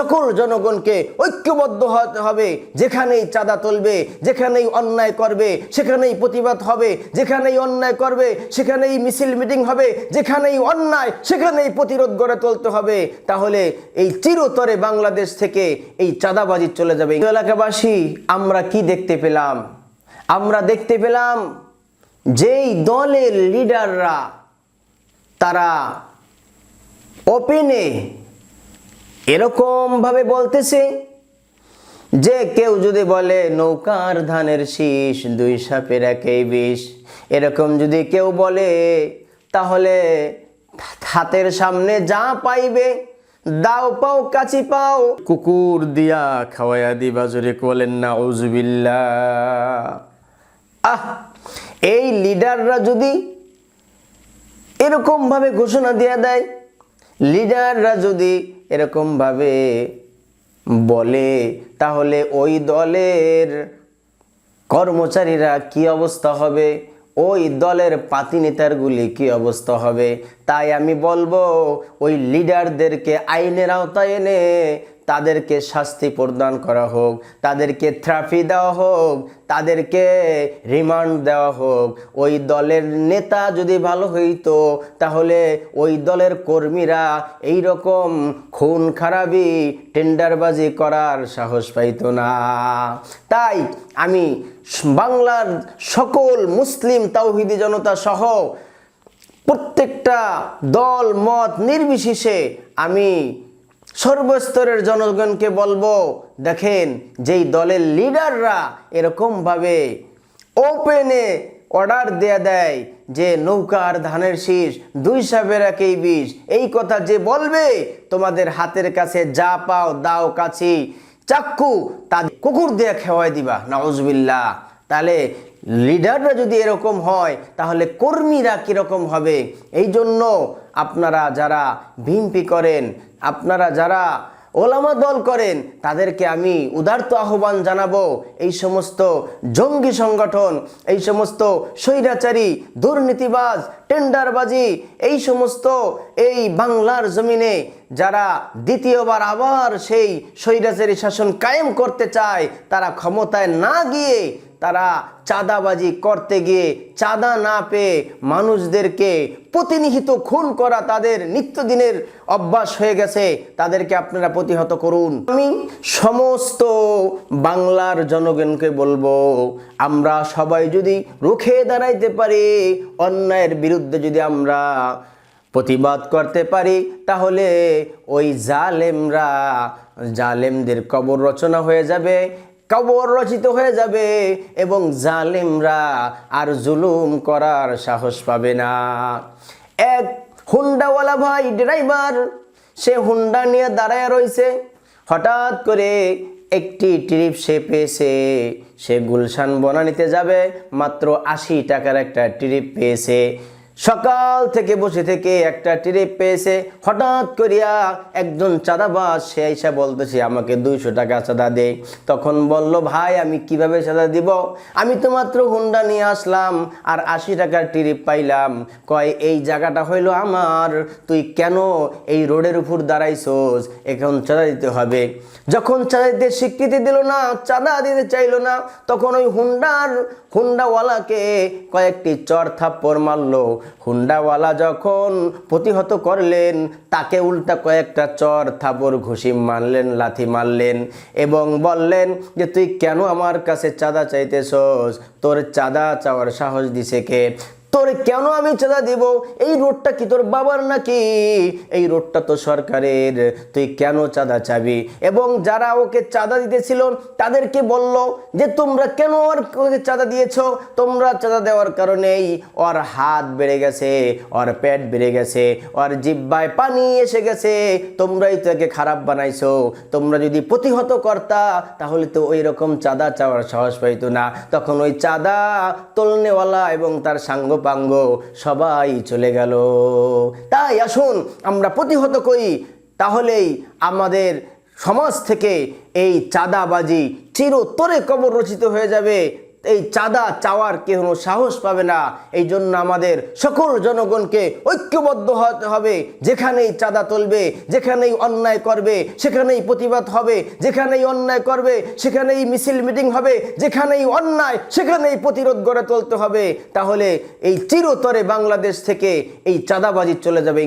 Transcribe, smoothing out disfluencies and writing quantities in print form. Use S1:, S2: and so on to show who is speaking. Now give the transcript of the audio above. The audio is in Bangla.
S1: সকল জনগণকে ঐক্যবদ্ধ হতে হবে। যেখানেই চাঁদা তুলবে, যেখানেই অন্যায় করবে সেখানেই প্রতিবাদ হবে, যেখানেই অন্যায় করবে সেখানেই মিছিল মিটিং হবে, যেখানেই অন্যায় সেখানেই প্রতিরোধ গড়ে তুলতে হবে। তাহলে এই চিরতরে বাংলাদেশ থেকে এই চাঁদাবাজি চলে যাবে। এলাকাবাসী, আমরা কি দেখতে পেলাম? আমরা দেখতে পেলাম যেই দলের লিডাররা তারা ওপেনে এরকমভাবে বলতেছে যে কেউ যদি বলে নৌকার ধানের শীষ দুই সাপের একই বিষ, এরকম যদি কেউ বলে তাহলে হাতের সামনে যা পাইবে দাও পাও কাচি পাও কুকুর দিয়া খাওয়াইয়া দিবা, জোরে বলেন নাউজুবিল্লাহ। এই লিডাররা যদি এরকম ভাবে ঘোষণা দিয়ে দেয়, লিডাররা যদি এরকম ভাবে বলে, তাহলে ওই দলের কর্মচারীরা কি অবস্থা হবে, ওই দলের পাতি নেতারগুলি কি অবস্থা হবে। তাই আমি বলবো ওই লিডারদেরকে আইনের আওতায় এনে তাদেরকে শাস্তি প্রদান করা হোক, তাদেরকে থেরাপি দেওয়া হোক, তাদেরকে রিমান্ড দেওয়া হোক। ওই দলের নেতা যদি ভালো হইতো তাহলে ওই দলের কর্মীরা এই রকম খুন খারাপি টেন্ডারবাজি করার সাহস পাইতো না। তাই আমি বাংলার সকল মুসলিম তাওহীদি জনতা সহ প্রত্যেকটা দল মত নির্বিশেষে আমি সর্বস্তরের জনগণকে বলবো, দেখেন যেই দলের লিডাররা এরকমভাবে ওপেনে অর্ডার দিয়ে দেয় যে নৌকার ধানের শীষ দুই সাপের একই বিষ, এই কথা যে বলবে তোমাদের হাতের কাছে যা পাও দাও কাছি চাক্কু তাদের কুকুর দিয়ে খাওয়াই দিবা, নাউজুবিল্লাহ। তাহলে লিডাররা যদি এরকম হয় তাহলে কর্মীরা কীরকম হবে? এই জন্য আপনারা যারা বিএনপি করেন, আপনারা যারা ওলামা দল করেন, তাদেরকে আমি উদারত আহ্বান জানাবো, এই সমস্ত জঙ্গি সংগঠন, এই সমস্ত স্বৈরাচারী দুর্নীতিবাজ টেন্ডারবাজি, এই সমস্ত এই বাংলার জমিনে যারা দ্বিতীয়বার আবার সেই স্বৈরাচারী শাসন কায়েম করতে চায়, তারা ক্ষমতায় না গিয়ে তারা চাঁদাবাজি করতে গিয়ে চাঁদা না পেয়ে মানুষদেরকে প্রতিনিহিত খুন করা তাদের নিত্যদিনের অভ্যাস হয়ে গেছে, তাদেরকে আপনারা প্রতিহত করুন। আমি সমস্ত বাংলার জনগণকে বলবো, আমরা সবাই যদি রুখে দাঁড়াইতে পারি, অন্যায়ের বিরুদ্ধে যদি আমরা প্রতিবাদ করতে পারি, তাহলে ওই জালেমদের কবর রচনা হয়ে যাবে, কবর রচিত হয়ে যাবে এবং জালেমরা আর জুলুম করার সাহস পাবে না। এক হুন্ডাওয়ালা ভাই ড্রাইভার, সে হুন্ডা নিয়ে দাঁড়ায় রয়েছে, হঠাৎ করে একটি ট্রিপ সে পেয়েছে, সে গুলশান বনানীতে যাবে, মাত্র 80 টাকার একটা ট্রিপ পেয়েছে। সকাল থেকে বসে থেকে একটা ট্রিপ পেয়েছে, হঠাৎ করিয়া একজন চাঁদাবাজ সে এসে বলতেছে আমাকে 200 টাকা চাঁদা দে। তখন বলল, ভাই আমি কিভাবে চাঁদা দিব, আমি তো মাত্র হুন্ডা নিয়ে আসলাম আর 80 টাকার ট্রিপ পাইলাম। কয় এই জায়গাটা হইলো আমার, তুই কেন এই রোডের উপর দাঁড়াইছোস, এখন চাঁদা দিতে হবে। যখন চাঁদা দিতে স্বীকৃতি দিল না, চাঁদা দিতে চাইলো না, তখন ওই হুন্ডাওয়ালাকে কয়েকটি চর থাপ্পড় মারলো। হুন্ডাওয়ালা যখন প্রতিহত করলেন, তাকে উল্টা কয়েকটা চর থাপড় ঘুষি মারলেন, লাথি মারলেন এবং বললেন যে তুই কেন আমার কাছে চাঁদা চাইতেছস, তোর চাঁদা চাওয়ার সাহস দিছে কে, তোর কেন আমি চাঁদা দিব, এই রোডটা কি তোর বাবার নাকি, এই রোডটা তো সরকারের, তুই কেন চাঁদা চাবি। এবং যারা ওকে চাঁদা দিতেছিল তাদেরকে বলল যে তোমরা কেন ওকে চাঁদা দিয়েছো, তোমরা চাঁদা দেওয়ার কারণেই ওর হাত বেড়ে গেছে, ওর পেট বেড়ে গেছে, ওর জিহ্বায় পানি এসে গেছে, তোমরাই তো একে খারাপ বানাইছো। তোমরা যদি প্রতিহত করতা তাহলে তো ওই রকম চাঁদা চাওয়ার সাহস পাইতো না। তখন ওই চাঁদা তোলনেওয়ালা এবং তার সাঙ্গ পাঙ্গ সবাই চলে গেল। তাই আসুন আমরা প্রতিহত করি, তাহলেই আমাদের সমাজ থেকে এই চাঁদাবাজি চিরতরে কবর রচিত হয়ে যাবে এই চাঁদা চাওয়ার কোনো সাহস পাবে না। এই জন্য আমাদের সকল জনগণকে ঐক্যবদ্ধ হতে হবে। যেখানেই চাঁদা তুলবে, যেখানেই অন্যায় করবে সেখানেই প্রতিবাদ হবে, যেখানেই অন্যায় করবে সেখানেই মিছিল মিটিং হবে, যেখানেই অন্যায় সেখানেই প্রতিরোধ গড়ে তুলতে হবে। তাহলে এই চিরতরে বাংলাদেশ থেকে এই চাঁদাবাজি চলে যাবে।